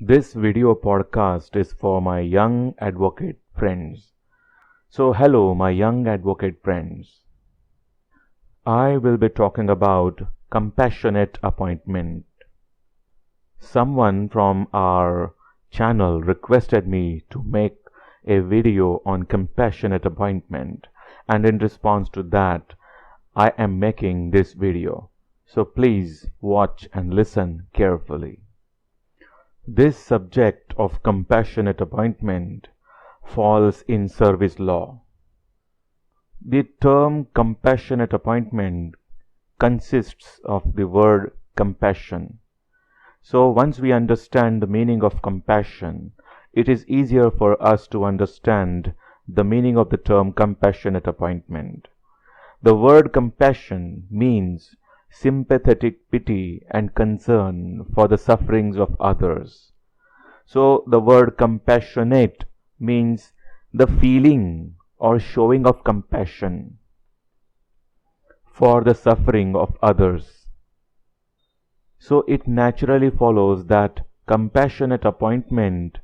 This video podcast is for my young advocate friends. So, hello, my young advocate friends. I will be talking about compassionate appointment. Someone from our channel requested me to make a video on compassionate appointment, and in response to that, I am making this video. So, please watch and listen carefully. This subject of compassionate appointment falls in service law. The term compassionate appointment consists of the word compassion. So once we understand the meaning of compassion, it is easier for us to understand the meaning of the term compassionate appointment. The word compassion means sympathetic pity and concern for the sufferings of others. So the word compassionate means the feeling or showing of compassion for the suffering of others. So it naturally follows that compassionate appointment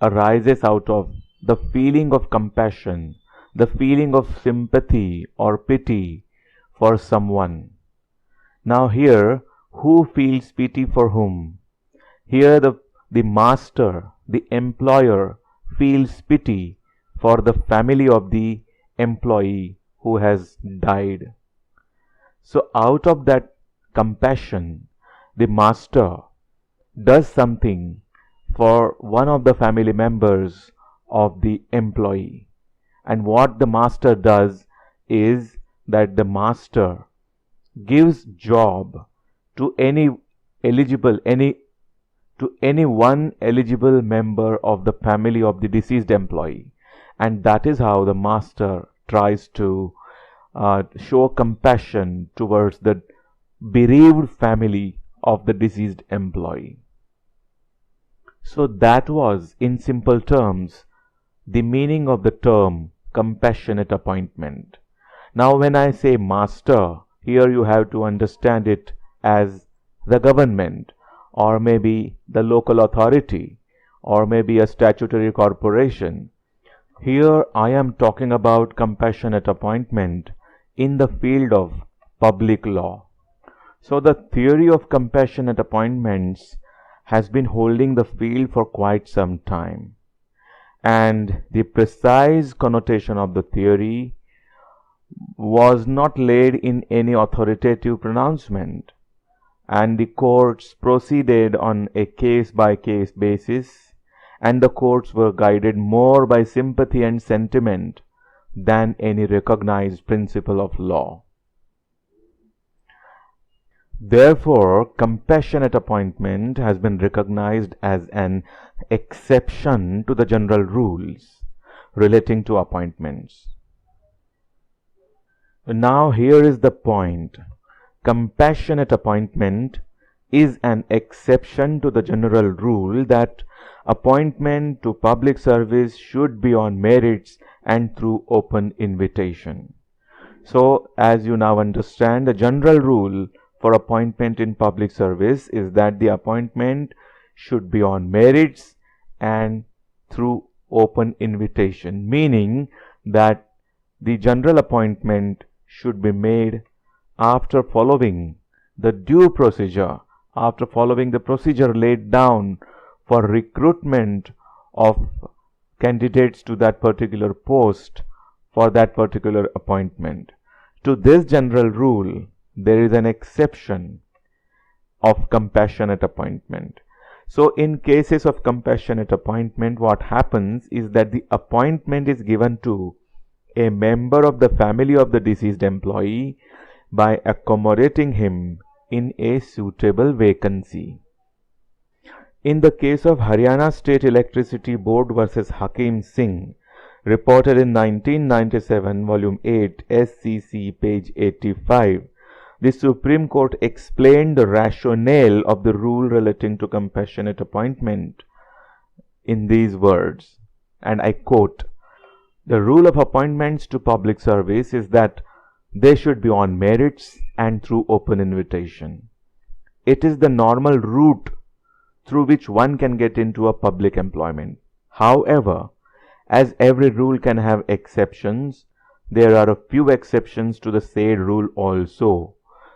arises out of the feeling of compassion, the feeling of sympathy or pity for someone. Now here, who feels pity for whom? Here the master, the employer, feels pity for the family of the employee who has died. So out of that compassion, the master does something for one of the family members of the employee. And what the master does is that the master gives job to any one eligible member of the family of the deceased employee, and that is how the master tries to show compassion towards the bereaved family of the deceased employee. So that was, in simple terms, the meaning of the term compassionate appointment. Now when I say master, here you have to understand it as the government, or maybe the local authority, or maybe a statutory corporation. Here I am talking about compassionate appointment in the field of public law. So the theory of compassionate appointments has been holding the field for quite some time, and the precise connotation of the theory was not laid in any authoritative pronouncement, and the courts proceeded on a case-by-case basis, and the courts were guided more by sympathy and sentiment than any recognized principle of law. Therefore, compassionate appointment has been recognized as an exception to the general rules relating to appointments. Now here is the point. Compassionate appointment is an exception to the general rule that appointment to public service should be on merits and through open invitation. So, as you now understand, the general rule for appointment in public service is that the appointment should be on merits and through open invitation, meaning that the general appointment should be made after following the due procedure, after following the procedure laid down for recruitment of candidates to that particular post for that particular appointment. To this general rule, there is an exception of compassionate appointment. So in cases of compassionate appointment, what happens is that the appointment is given to a member of the family of the deceased employee by accommodating him in a suitable vacancy. In the case of Haryana State Electricity Board versus Hakim Singh, reported in 1997, volume 8, SCC, page 85, the Supreme Court explained the rationale of the rule relating to compassionate appointment in these words, and I quote, "The rule of appointments to public service is that they should be on merits and through open invitation. It is the normal route through which one can get into a public employment. However, as every rule can have exceptions, there are a few exceptions to the said rule also,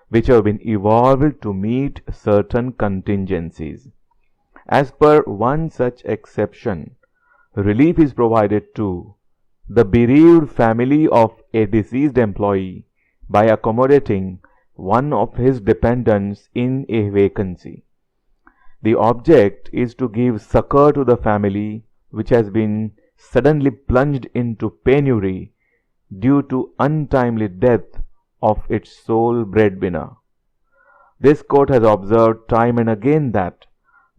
which have been evolved to meet certain contingencies. As per one such exception, relief is provided to the bereaved family of a deceased employee by accommodating one of his dependents in a vacancy. The object is to give succor to the family which has been suddenly plunged into penury due to untimely death of its sole breadwinner. This court has observed time and again that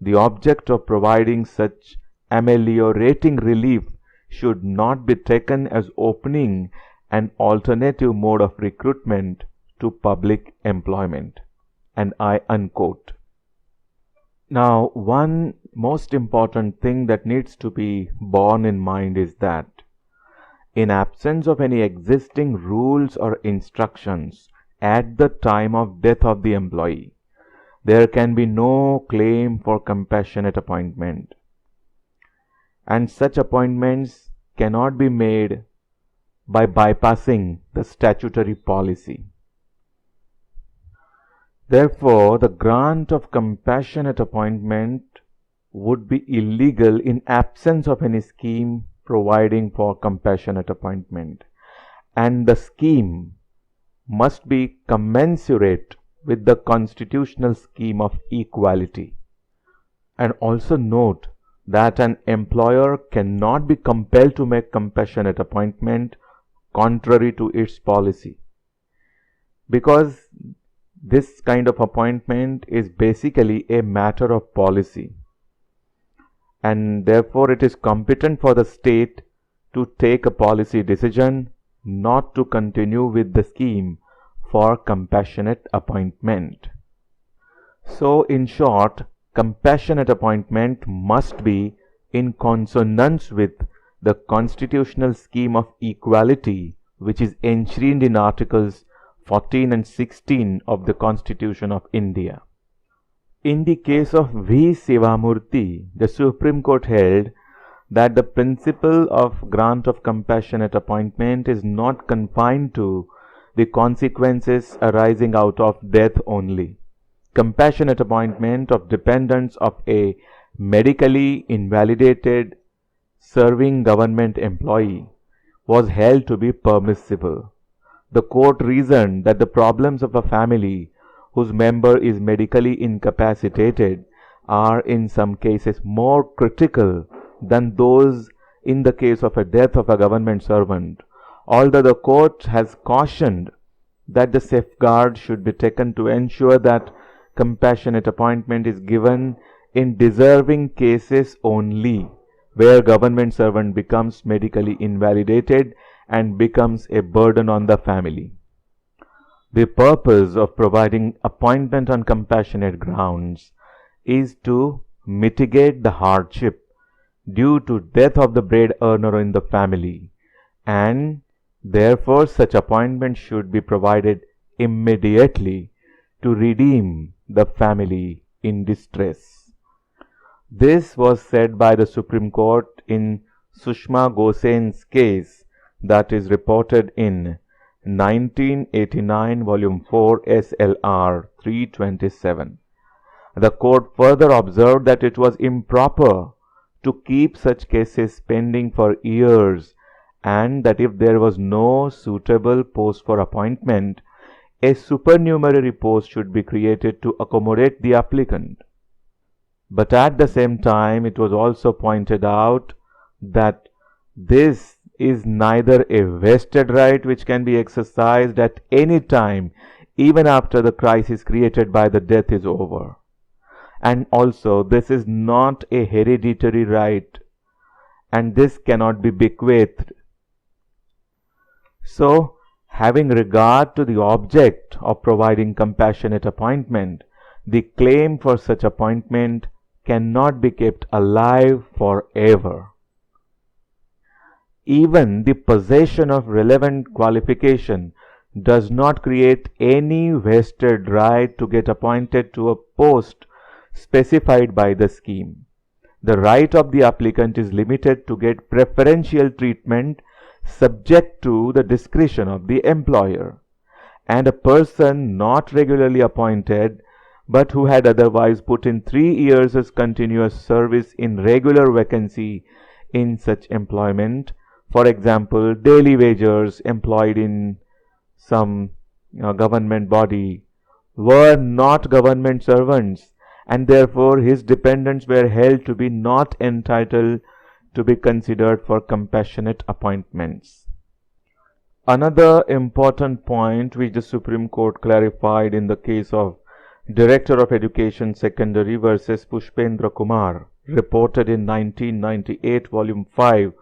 the object of providing such ameliorating relief should not be taken as opening an alternative mode of recruitment to public employment. And I unquote. Now, one most important thing that needs to be borne in mind is that in absence of any existing rules or instructions at the time of death of the employee, there can be no claim for compassionate appointment, and such appointments cannot be made by bypassing the statutory policy. Therefore, the grant of compassionate appointment would be illegal in absence of any scheme providing for compassionate appointment, and the scheme must be commensurate with the constitutional scheme of equality. And also note that an employer cannot be compelled to make compassionate appointment contrary to its policy, because this kind of appointment is basically a matter of policy, and therefore it is competent for the state to take a policy decision not to continue with the scheme for compassionate appointment. So, in short, compassionate appointment must be in consonance with the constitutional scheme of equality, which is enshrined in Articles 14 and 16 of the Constitution of India. In the case of V. Sivamurthy, the Supreme Court held that the principle of grant of compassionate appointment is not confined to the consequences arising out of death only. Compassionate appointment of dependents of a medically invalidated serving government employee was held to be permissible. The court reasoned that the problems of a family whose member is medically incapacitated are in some cases more critical than those in the case of a death of a government servant, although the court has cautioned that the safeguard should be taken to ensure that compassionate appointment is given in deserving cases only, where government servant becomes medically invalidated and becomes a burden on the family. The purpose of providing appointment on compassionate grounds is to mitigate the hardship due to death of the bread earner in the family, and therefore such appointment should be provided immediately to redeem the family in distress. This was said by the Supreme Court in Sushma Gosen's case, that is reported in 1989 Volume 4 SLR 327. The court further observed that it was improper to keep such cases pending for years, and that if there was no suitable post for appointment, a supernumerary post should be created to accommodate the applicant. But at the same time, it was also pointed out that this is neither a vested right which can be exercised at any time, even after the crisis created by the death is over. And also, this is not a hereditary right, and this cannot be bequeathed. So, having regard to the object of providing compassionate appointment, the claim for such appointment cannot be kept alive forever. Even the possession of relevant qualification does not create any vested right to get appointed to a post specified by the scheme. The right of the applicant is limited to get preferential treatment subject to the discretion of the employer, and a person not regularly appointed but who had otherwise put in 3 years as continuous service in regular vacancy in such employment, for example, daily wagers employed in some government body, were not government servants, and therefore his dependents were held to be not entitled to be considered for compassionate appointments. Another important point which the Supreme Court clarified in the case of Director of Education Secondary versus Pushpendra Kumar, reported in 1998, Volume 5,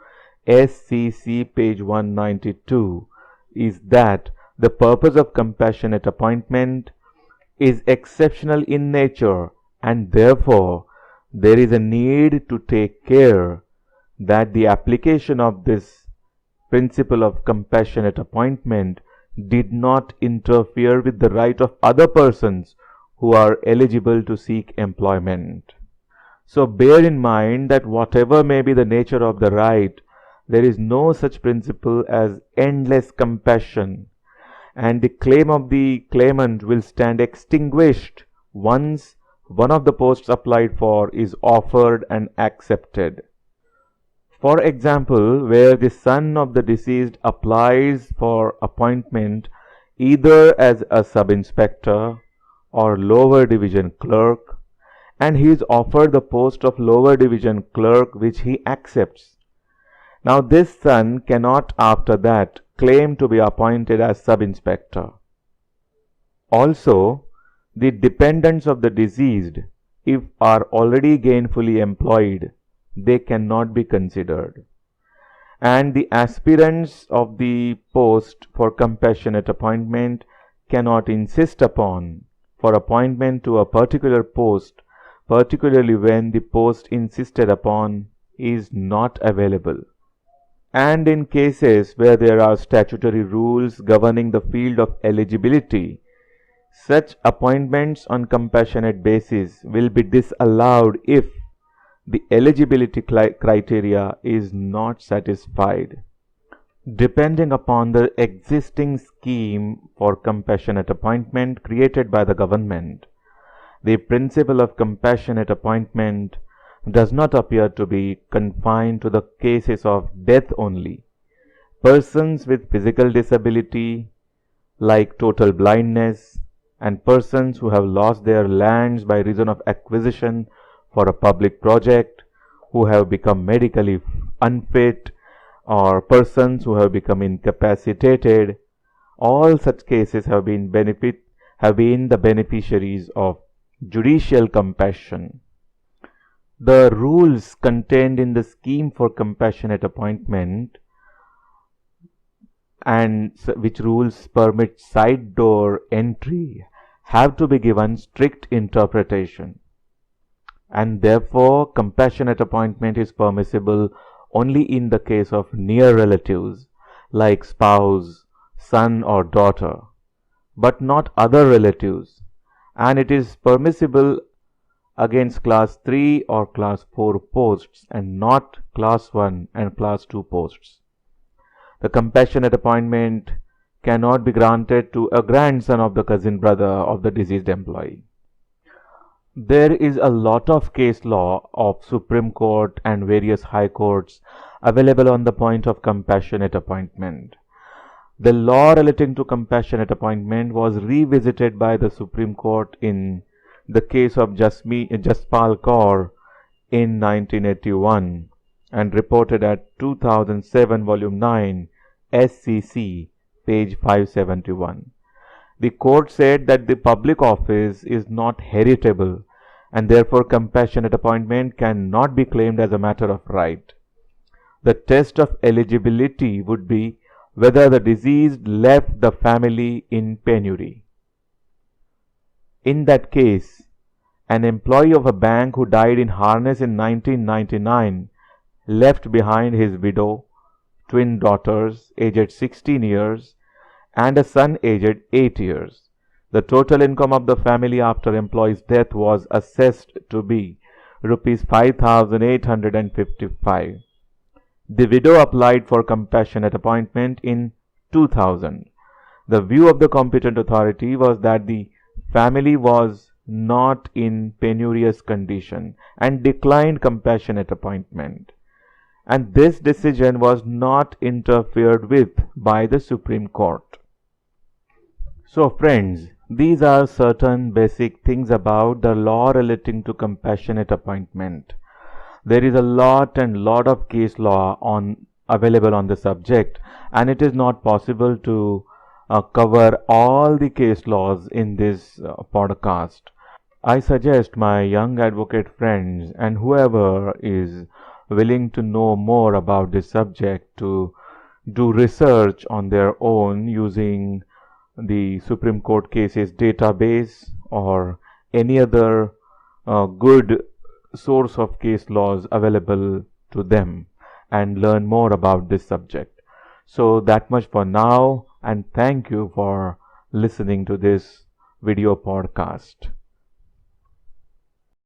SCC, page 192, is that the purpose of compassionate appointment is exceptional in nature, and therefore there is a need to take care that the application of this principle of compassionate appointment did not interfere with the right of other persons who are eligible to seek employment. So bear in mind that whatever may be the nature of the right, there is no such principle as endless compassion, and the claim of the claimant will stand extinguished once one of the posts applied for is offered and accepted. For example, where the son of the deceased applies for appointment either as a sub-inspector or lower division clerk, and he is offered the post of lower division clerk which he accepts. Now this son cannot after that claim to be appointed as sub-inspector. Also, the dependents of the deceased, if are already gainfully employed, they cannot be considered. And the aspirants of the post for compassionate appointment cannot insist upon for appointment to a particular post, particularly when the post insisted upon is not available. And in cases where there are statutory rules governing the field of eligibility, such appointments on compassionate basis will be disallowed if the eligibility criteria is not satisfied. Depending upon the existing scheme for compassionate appointment created by the government, the principle of compassionate appointment does not appear to be confined to the cases of death only. Persons with physical disability, like total blindness, and persons who have lost their lands by reason of acquisition for a public project, who have become medically unfit, or persons who have become incapacitated, all such cases have been the beneficiaries of judicial compassion. The rules contained in the scheme for compassionate appointment, and which rules permit side door entry, have to be given strict interpretation, and therefore compassionate appointment is permissible only in the case of near relatives like spouse, son or daughter, but not other relatives, and it is permissible against class 3 or class 4 posts and not class 1 and class 2 posts. The compassionate appointment cannot be granted to a grandson of the cousin brother of the deceased employee. There is a lot of case law of Supreme Court and various high courts available on the point of compassionate appointment. The law relating to compassionate appointment was revisited by the Supreme Court in the case of Jaspal Kaur in 1981 and reported at 2007 volume 9 SCC page 571. The court said that the public office is not heritable and therefore compassionate appointment cannot be claimed as a matter of right. The test of eligibility would be whether the deceased left the family in penury. In that case, an employee of a bank who died in harness in 1999 left behind his widow, twin daughters aged 16 years, and a son aged 8 years. The total income of the family after employee's death was assessed to be rupees 5,855. The widow applied for compassionate appointment in 2000. The view of the competent authority was that the family was not in penurious condition and declined compassionate appointment. And this decision was not interfered with by the Supreme Court. So friends, these are certain basic things about the law relating to compassionate appointment. There is a lot of case law available on the subject, and it is not possible to cover all the case laws in this podcast. I suggest my young advocate friends and whoever is willing to know more about this subject to do research on their own using the Supreme Court cases database or any other good source of case laws available to them and learn more about this subject. So that much for now, and thank you for listening to this video podcast.